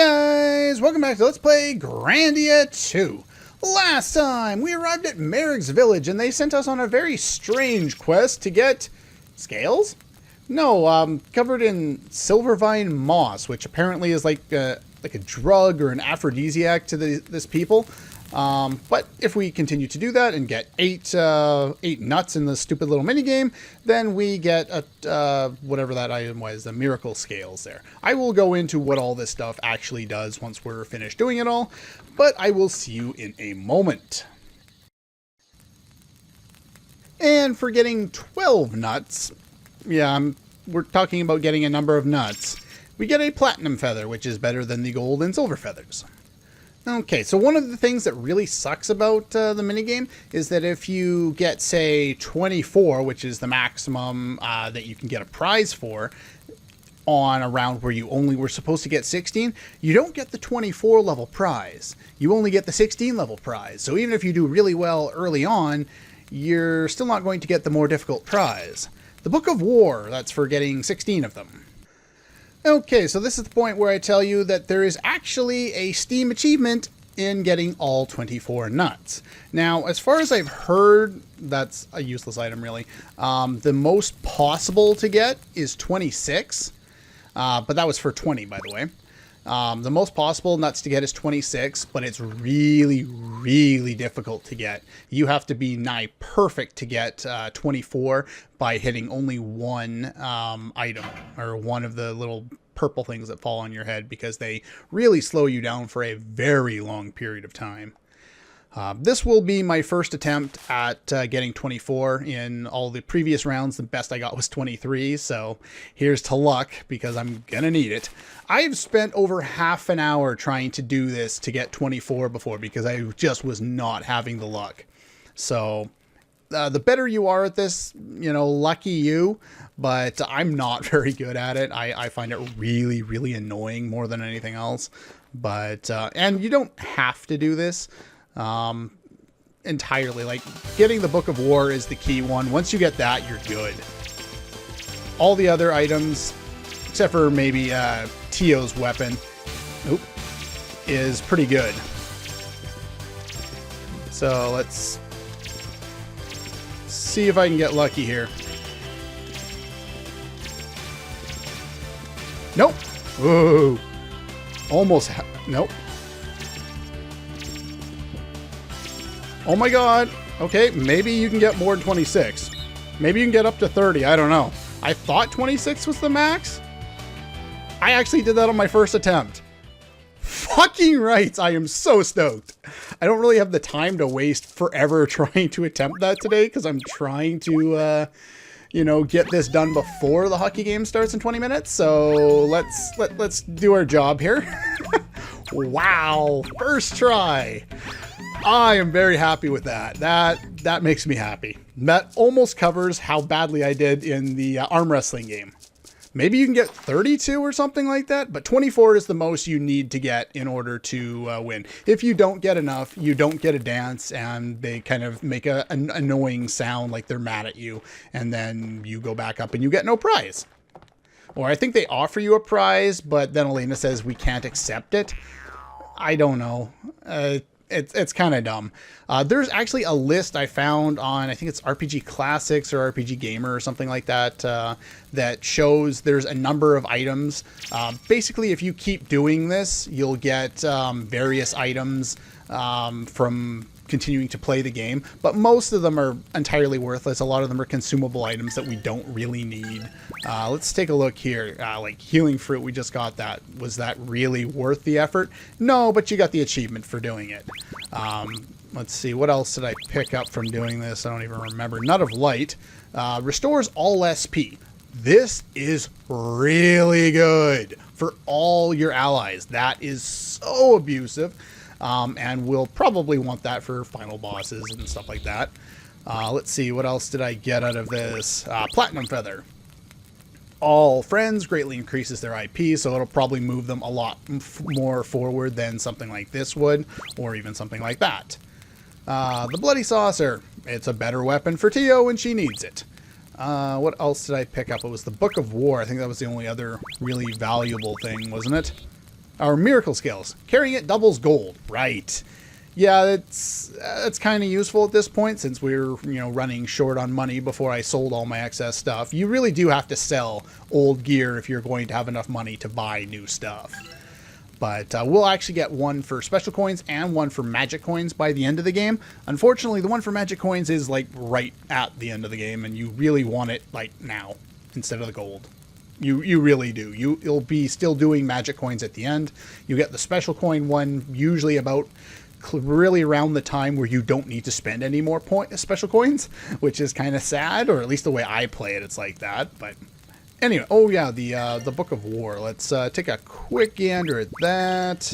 Guys, welcome back to Let's Play Grandia 2. Last time, we arrived at Mareg's village and they sent us on a very strange quest to get... scales? No, covered in silvervine moss, which apparently is like a drug or an aphrodisiac to this people. But if we continue to do that and get eight nuts in the stupid little minigame, then we get whatever that item was, the miracle scales there. I will go into what all this stuff actually does once we're finished doing it all, but I will see you in a moment. And for getting 12 nuts, yeah, we're talking about getting a number of nuts, we get a platinum feather, which is better than the gold and silver feathers. Okay, so one of the things that really sucks about the minigame is that if you get, say, 24, which is the maximum that you can get a prize for, on a round where you only were supposed to get 16, you don't get the 24 level prize. You only get the 16 level prize. So even if you do really well early on, you're still not going to get the more difficult prize. The Book of War, that's for getting 16 of them. Okay, so this is the point where I tell you that there is actually a Steam achievement in getting all 24 nuts. Now, as far as I've heard, that's a useless item really. The most possible to get is 26, but that was for 20, by the way. The most possible nuts to get is 26, but it's really, really difficult to get. You have to be nigh perfect to get 24 by hitting only one item, or one of the little purple things that fall on your head, because they really slow you down for a very long period of time. This will be my first attempt at getting 24. In all the previous rounds, the best I got was 23, so here's to luck, because I'm gonna need it. I've spent over half an hour trying to do this to get 24 before, because I just was not having the luck. So the better you are at this, you know, lucky you, but I'm not very good at it. I find it really, really annoying more than anything else. But, and you don't have to do this entirely. Like, getting the Book of War is the key one. Once you get that, you're good. All the other items, except for maybe Tio's weapon, is pretty good. So let's see if I can get lucky here. Nope. Whoa. Almost. Nope. Oh my god. Okay, maybe you can get more than 26. Maybe you can get up to 30. I don't know. I thought 26 was the max. I actually did that on my first attempt. Fucking rights. I am so stoked. I don't really have the time to waste forever trying to attempt that today, because I'm trying to, you know, get this done before the hockey game starts in 20 minutes. So let's do our job here. Wow. First try. I am very happy with that. That makes me happy. That almost covers how badly I did in the arm wrestling game. Maybe you can get 32 or something like that, but 24 is the most you need to get in order to win. If you don't get enough, you don't get a dance, and they kind of make an annoying sound like they're mad at you, and then you go back up and you get no prize. Or I think they offer you a prize, but then Elena says we can't accept it. I don't know. It's kind of dumb. There's actually a list I found on, I think it's RPG Classics or RPG Gamer or something like that, that shows there's a number of items. Basically, if you keep doing this, you'll get various items from continuing to play the game, but most of them are entirely worthless. A lot of them are consumable items that we don't really need. Let's take a look here. Like healing fruit, we just got that. Was that really worth the effort? No, but you got the achievement for doing it. Let's see, what else did I pick up from doing this? I don't even remember. Nut of Light restores all SP. This is really good for all your allies. That is so abusive. And we'll probably want that for final bosses and stuff like that. Let's see, what else did I get out of this? Platinum Feather. All friends greatly increases their IP, so it'll probably move them a lot more forward than something like this would, or even something like that. The Bloody Saucer. It's a better weapon for Tio when she needs it. What else did I pick up? It was the Book of War. I think that was the only other really valuable thing, wasn't it? Our miracle skills. Carrying it doubles gold. Right. Yeah, it's kind of useful at this point since we're, running short on money before I sold all my excess stuff. You really do have to sell old gear if you're going to have enough money to buy new stuff. But we'll actually get one for special coins and one for magic coins by the end of the game. Unfortunately, the one for magic coins is like right at the end of the game, and you really want it like now instead of the gold. You really do. You'll be still doing magic coins at the end. You get the special coin one usually about really around the time where you don't need to spend any more special coins, which is kind of sad, or at least the way I play it, it's like that. But anyway, oh yeah, the Book of War. Let's take a quick gander at that.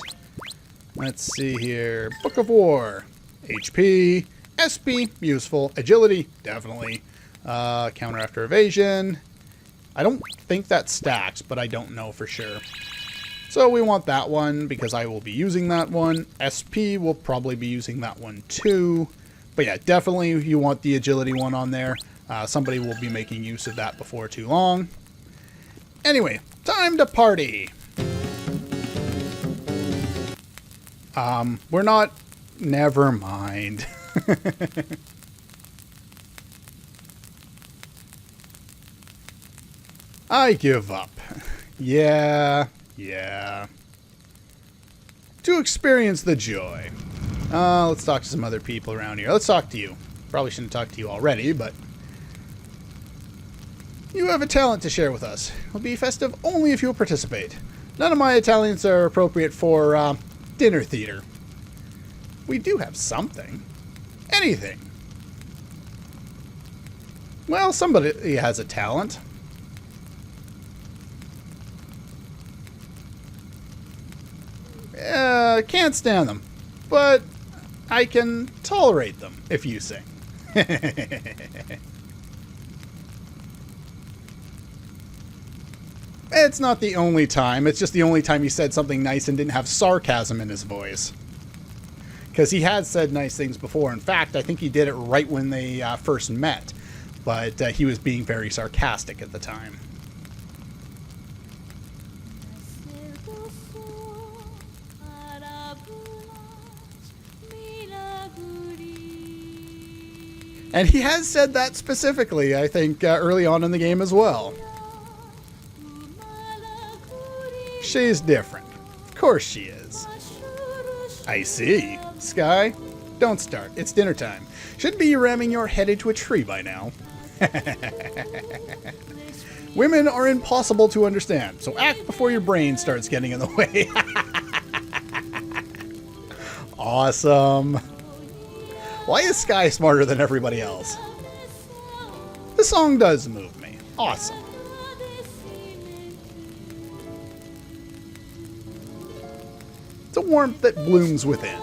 Let's see here. Book of War. HP. SP, useful. Agility, definitely. Counter after evasion. I don't think that stacks, but I don't know for sure. So we want that one because I will be using that one. SP will probably be using that one too. But yeah, definitely you want the agility one on there. Somebody will be making use of that before too long. Anyway, time to party. We're not... Never mind. I give up. Yeah. To experience the joy. Let's talk to some other people around here. Let's talk to you. Probably shouldn't talk to you already, but... You have a talent to share with us. It'll be festive only if you'll participate. None of my talents are appropriate for, dinner theater. We do have something. Anything. Well, somebody has a talent. Can't stand them, but I can tolerate them if you sing. It's not the only time. It's just the only time he said something nice and didn't have sarcasm in his voice. Because he had said nice things before. In fact, I think he did it right when they first met. But he was being very sarcastic at the time. And he has said that specifically, I think, early on in the game as well. She's different. Of course she is. I see. Sky, don't start. It's dinner time. Should be ramming your head into a tree by now. Women are impossible to understand, so act before your brain starts getting in the way. Awesome. Why is Sky smarter than everybody else? The song does move me. Awesome. It's a warmth that blooms within.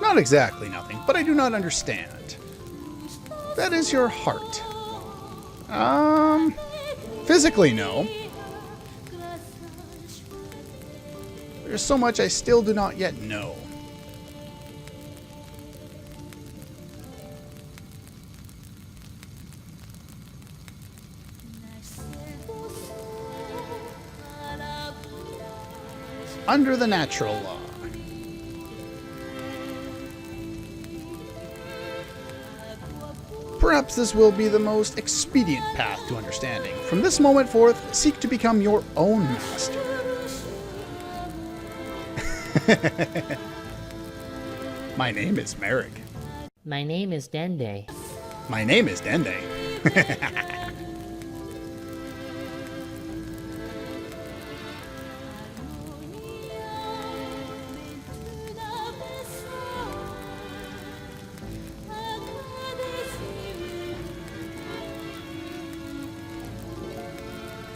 Not exactly nothing, but I do not understand. That is your heart. Physically, no. There's so much I still do not yet know. Under the natural law. Perhaps this will be the most expedient path to understanding. From this moment forth, seek to become your own master. My name is Mareg. My name is Dende. My name is Dende.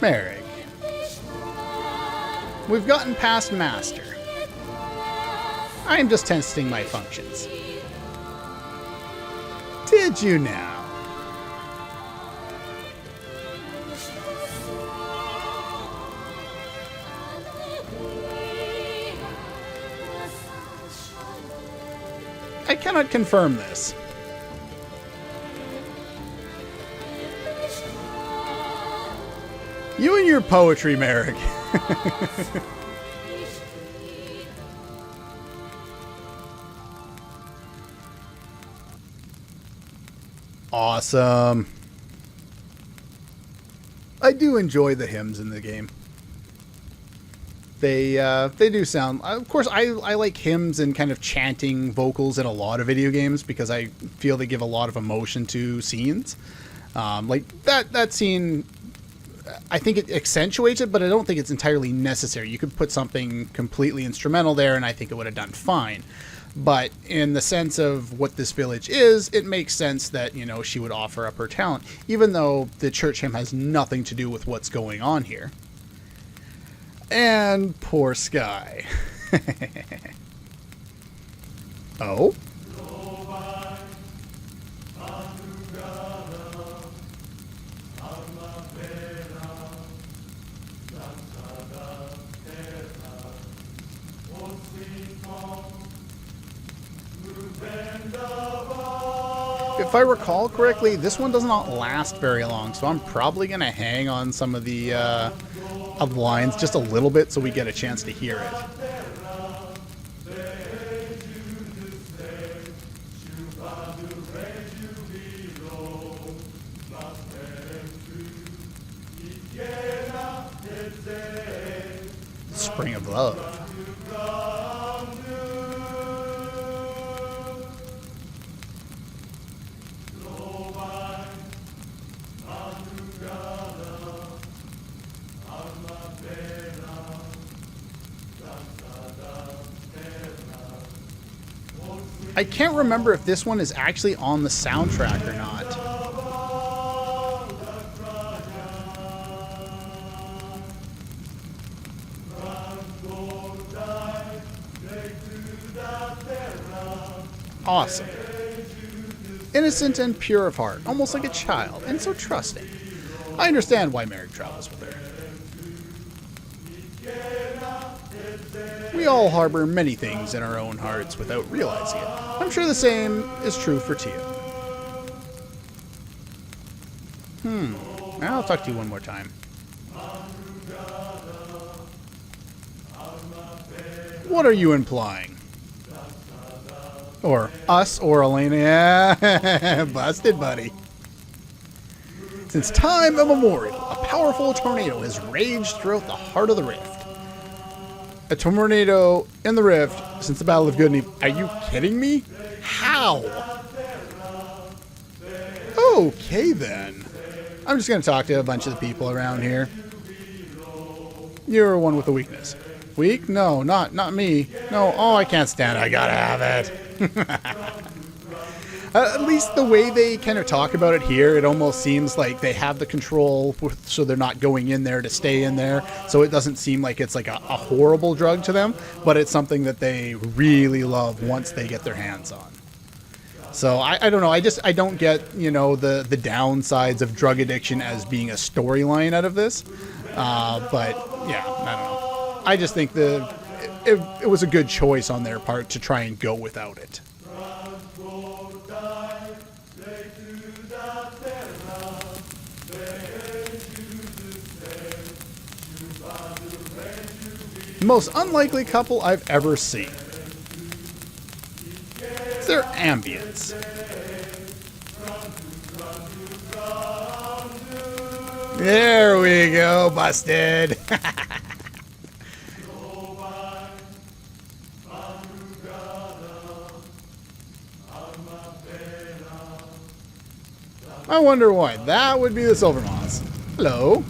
Mareg. We've gotten past Master. I am just testing my functions. Did you now? I cannot confirm this. You and your poetry, Mareg. Awesome. I do enjoy the hymns in the game. They do sound. Of course, I like hymns and kind of chanting vocals in a lot of video games because I feel they give a lot of emotion to scenes. Like that scene, I think it accentuates it, but I don't think it's entirely necessary. You could put something completely instrumental there, and I think it would have done fine. But in the sense of what this village is, it makes sense that, you know, she would offer up her talent, even though the church hymn has nothing to do with what's going on here. And poor Sky. Oh? If I recall correctly, this one does not last very long, so I'm probably going to hang on some of the lines just a little bit so we get a chance to hear it. Spring of Love. I can't remember if this one is actually on the soundtrack or not. Awesome. Innocent and pure of heart, almost like a child, and so trusting. I understand why Mareg travels with her. We all harbor many things in our own hearts without realizing it. I'm sure the same is true for Tia. I'll talk to you one more time. What are you implying? Or us or Elena. Yeah, busted, buddy. Since time immemorial, a powerful tornado has raged throughout the heart of the rift. A tornado in the rift since the Battle of Good and Evil. Are you kidding me? How? Okay, then. I'm just going to talk to a bunch of the people around here. You're one with a weakness. Weak? No, not me. No, oh, I can't stand it. I gotta have it. At least the way they kind of talk about it here, it almost seems like they have the control, so they're not going in there to stay in there. So it doesn't seem like it's like a horrible drug to them, but it's something that they really love once they get their hands on. So I don't know. I don't get, you know, the downsides of drug addiction as being a storyline out of this. But yeah, I don't know. I just think it was a good choice on their part to try and go without it. Most unlikely couple I've ever seen. It's their ambience. There we go, busted. I wonder why. That would be the Silver Moss. Hello.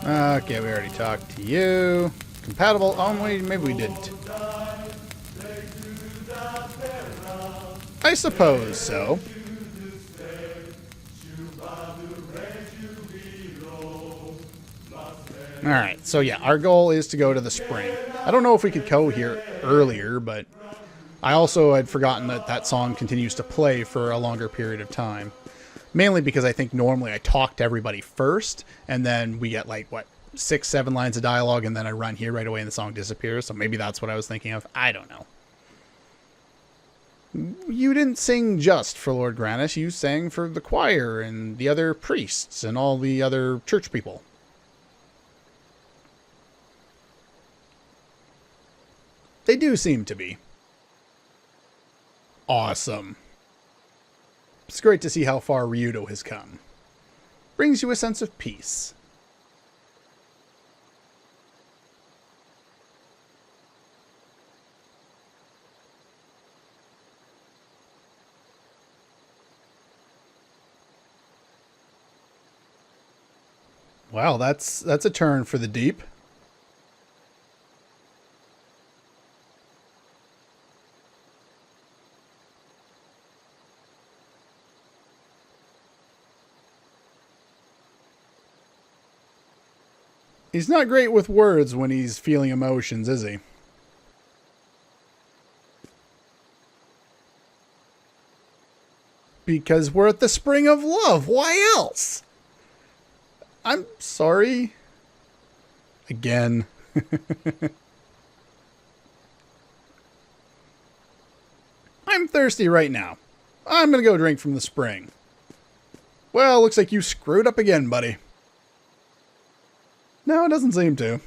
Okay, we already talked to you. Compatible? Oh, wait, maybe we didn't. I suppose so. Alright, so yeah, our goal is to go to the spring. I don't know if we could go here earlier, but I also had forgotten that that song continues to play for a longer period of time. Mainly because I think normally I talk to everybody first, and then we get like, what, 6-7 lines of dialogue, and then I run here right away and the song disappears. So maybe that's what I was thinking of. I don't know. You didn't sing just for Lord Granis, you sang for the choir and the other priests and all the other church people. They do seem to be. Awesome. It's great to see how far Ryudo has come. Brings you a sense of peace. Wow, that's a turn for the deep. He's not great with words when he's feeling emotions, is he? Because we're at the Spring of Love. Why else? I'm sorry. Again. I'm thirsty right now. I'm gonna go drink from the spring. Well, looks like you screwed up again, buddy. No, it doesn't seem to.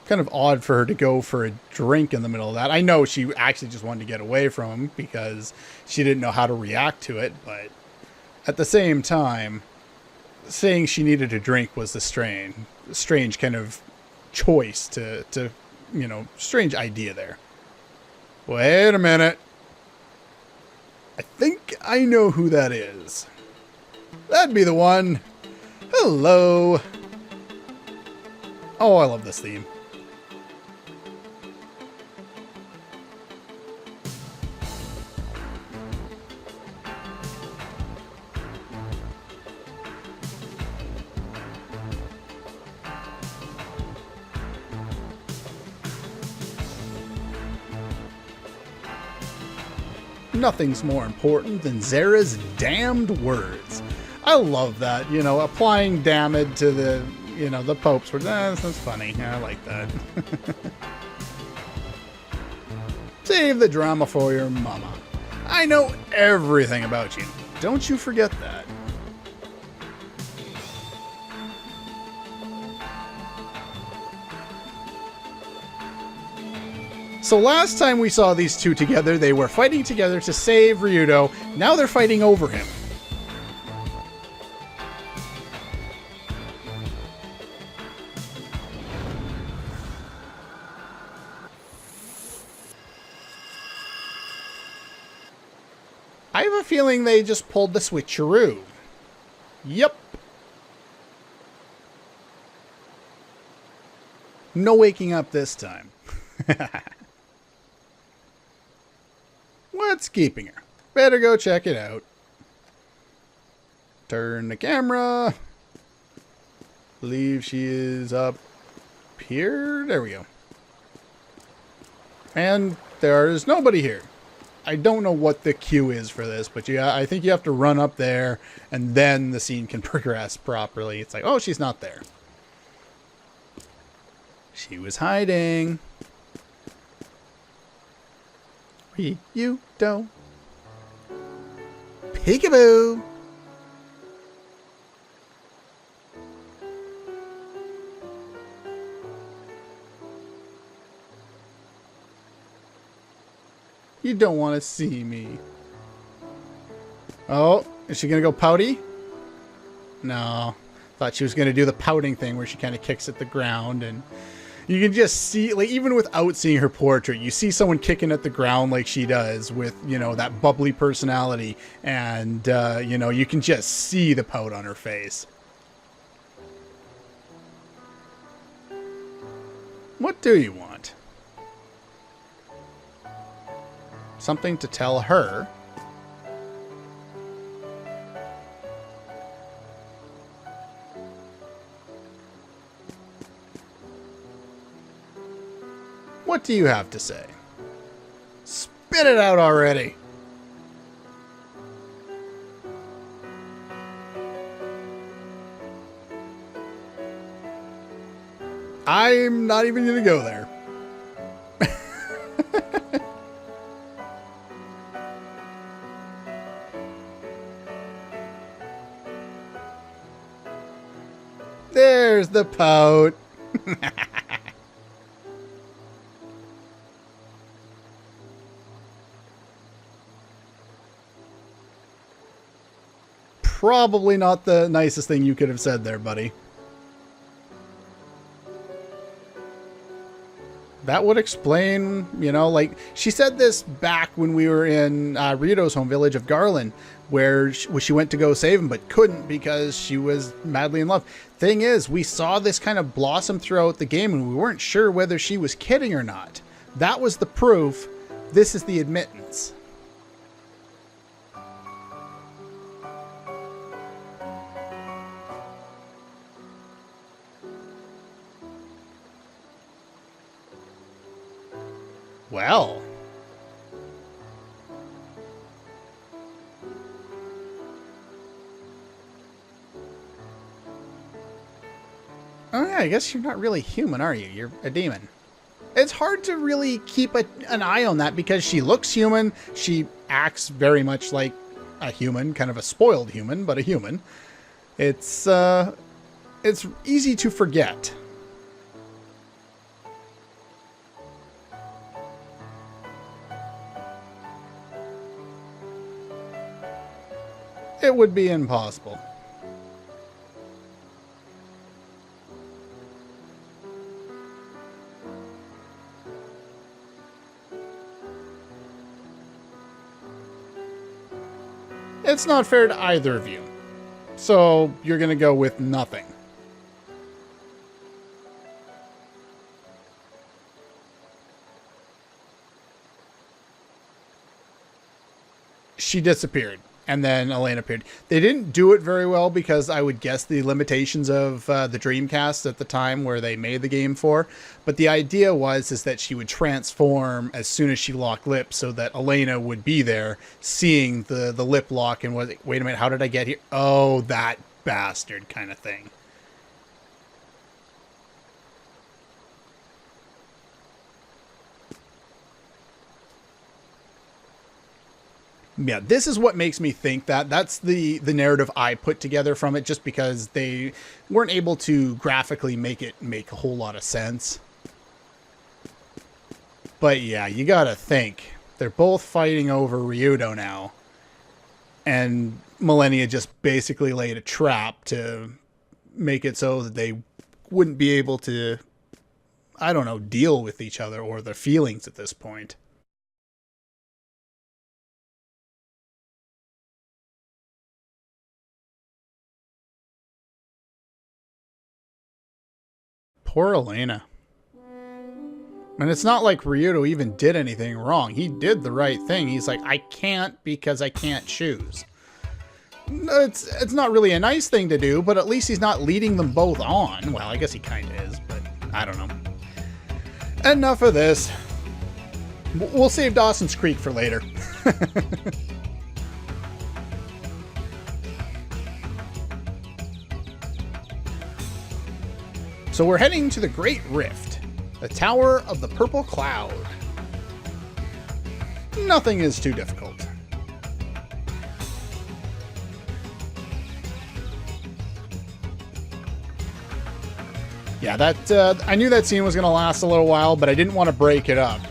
Kind of odd for her to go for a drink in the middle of that. I know she actually just wanted to get away from him because she didn't know how to react to it, but at the same time, saying she needed a drink was a strange kind of choice to strange idea there. Wait a minute. I think I know who that is. That'd be the one. Hello. Oh, I love this theme. Nothing's more important than Zera's damned words. I love that, applying damned to the, the Pope's words. That's funny. Yeah, I like that. Save the drama for your mama. I know everything about you. Don't you forget that. So last time we saw these two together, they were fighting together to save Ryudo. Now they're fighting over him. I have a feeling they just pulled the switcheroo. Yep. No waking up this time. What's keeping her? Better go check it out. Turn the camera. Believe she is up here. There we go. And there's nobody here. I don't know what the cue is for this, but yeah, I think you have to run up there and then the scene can progress properly. It's like, oh, she's not there. She was hiding. Ryudo. Peekaboo. You don't want to see me. Oh, is she going to go pouty? No. Thought she was going to do the pouting thing where she kind of kicks at the ground and you can just see, like, even without seeing her portrait, you see someone kicking at the ground like she does with, that bubbly personality. And, you can just see the pout on her face. What do you want? Something to tell her. What do you have to say? Spit it out already. I'm not even going to go there. the pout. Probably not the nicest thing you could have said there, buddy. That would explain, you know, like, she said this back when we were in Ryudo's home village of Garland, where she went to go save him, but couldn't because she was madly in love. Thing is, we saw this kind of blossom throughout the game, and we weren't sure whether she was kidding or not. That was the proof. This is the admittance. Well. Oh yeah, I guess you're not really human, are you? You're a demon. It's hard to really keep an eye on that because she looks human. She acts very much like a human, kind of a spoiled human, but a human. It's easy to forget. It would be impossible. It's not fair to either of you. So you're going to go with nothing. She disappeared. And then Elena appeared. They didn't do it very well because I would guess the limitations of the Dreamcast at the time where they made the game for. But the idea is that she would transform as soon as she locked lips so that Elena would be there seeing the lip lock and was, wait a minute, how did I get here? Oh, that bastard kind of thing. Yeah, this is what makes me think that. That's the narrative I put together from it, just because they weren't able to graphically make it make a whole lot of sense. But yeah, you gotta think. They're both fighting over Ryudo now. And Millennia just basically laid a trap to make it so that they wouldn't be able to, I don't know, deal with each other or their feelings at this point. Poor Elena. And it's not like Ryudo even did anything wrong. He did the right thing. He's like, I can't because I can't choose. It's not really a nice thing to do, but at least he's not leading them both on. Well, I guess he kind of is, but I don't know. Enough of this. We'll save Dawson's Creek for later. So we're heading to the Great Rift, the Tower of the Purple Cloud. Nothing is too difficult. Yeah, that I knew that scene was going to last a little while, but I didn't want to break it up.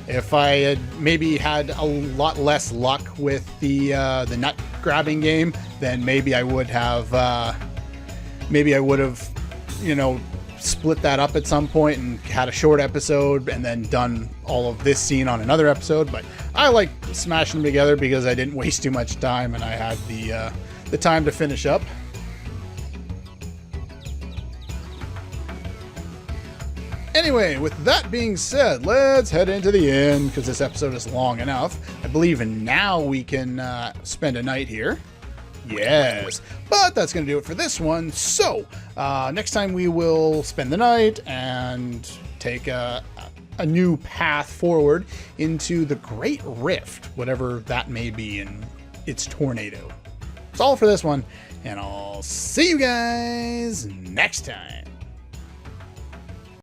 If I had maybe had a lot less luck with the nut grabbing game, then maybe I would have, you know, split that up at some point and had a short episode and then done all of this scene on another episode. But I like smashing them together because I didn't waste too much time and I had the time to finish up. Anyway, with that being said, let's head into the inn because this episode is long enough. I believe now we can spend a night here. Yes, but that's going to do it for this one. So, next time we will spend the night and take a new path forward into the Great Rift, whatever that may be in its tornado. That's all for this one, and I'll see you guys next time.